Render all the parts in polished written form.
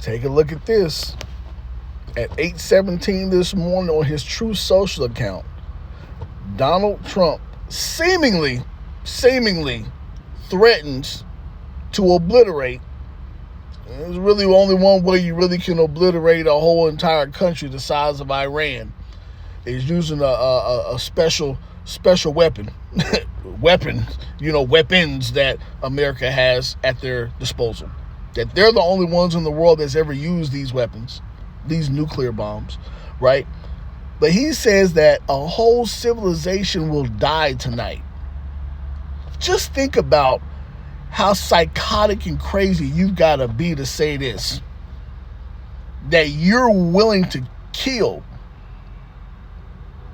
Take a look at this. At 8:17 this morning on his True Social account, Donald Trump seemingly threatens to obliterate. There's really only one way you really can obliterate a whole entire country the size of Iran, is using a special weapon. Weapons that America has at their disposal. That they're the only ones in the world that's ever used these weapons, these nuclear bombs, right? But he says that a whole civilization will die tonight. Just think about how psychotic and crazy you've got to be to say this. That you're willing to kill.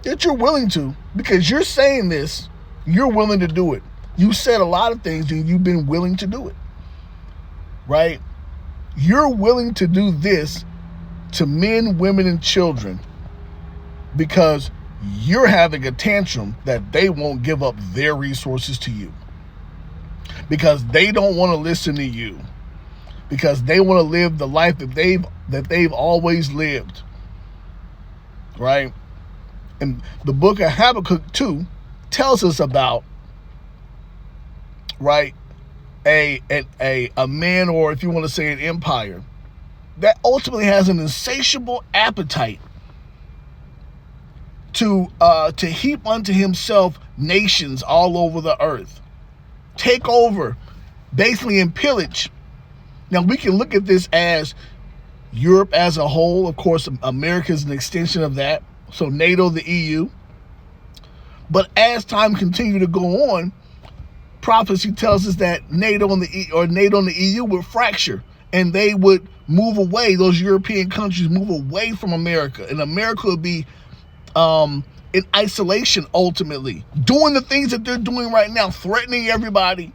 That you're willing to, because you're saying this, you're willing to do it. You said a lot of things and you've been willing to do it. Right? You're willing to do this to men, women, and children because you're having a tantrum that they won't give up their resources to you. Because they don't want to listen to you. Because they want to live the life that they've always lived. Right? And the book of Habakkuk 2 tells us about, right, a man, or if you want to say an empire, that ultimately has an insatiable appetite to heap unto himself nations all over the earth. Take over, basically, and pillage. Now, we can look at this as Europe as a whole. Of course, America is an extension of that. So NATO, the EU. But as time continued to go on, prophecy tells us that NATO and the EU would fracture, and they would move away. Those European countries move away from America, and America would be in isolation ultimately, doing the things that they're doing right now, threatening everybody,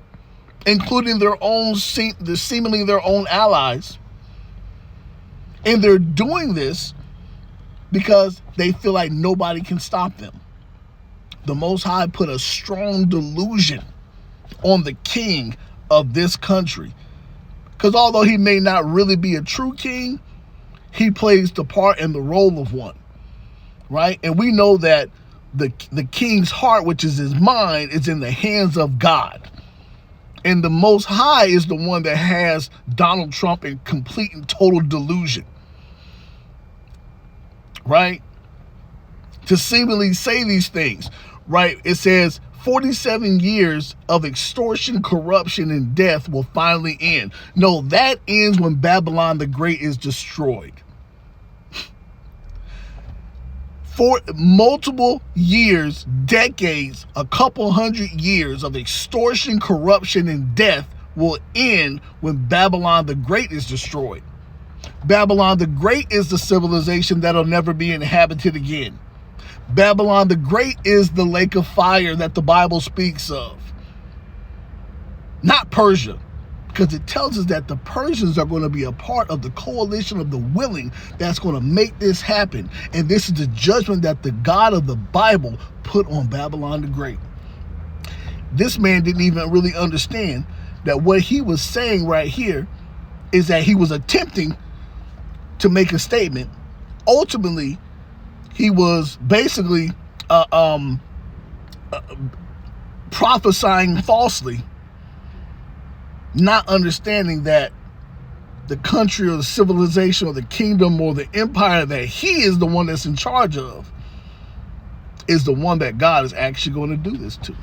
including seemingly their own allies. And they're doing this because they feel like nobody can stop them. The Most High put a strong delusion on the king of this country. Because although he may not really be a true king, he plays the part and the role of one. Right? And we know that the king's heart, which is his mind, is in the hands of God. And the Most High is the one that has Donald Trump in complete and total delusion. Right? To seemingly say these things. Right? It says 47 years of extortion, corruption, and death will finally end. No, that ends when Babylon the Great is destroyed. For multiple years, decades, a couple hundred years of extortion, corruption, and death will end when Babylon the Great is destroyed. Babylon the Great is the civilization that'll never be inhabited again. Babylon the Great is the lake of fire that the Bible speaks of. Not Persia, because it tells us that the Persians are going to be a part of the coalition of the willing that's going to make this happen. And this is the judgment that the God of the Bible put on Babylon the Great. This man didn't even really understand that what he was saying right here is that he was attempting to make a statement. Ultimately, he was basically prophesying falsely, not understanding that the country or the civilization or the kingdom or the empire that he is the one that's in charge of is the one that God is actually going to do this to.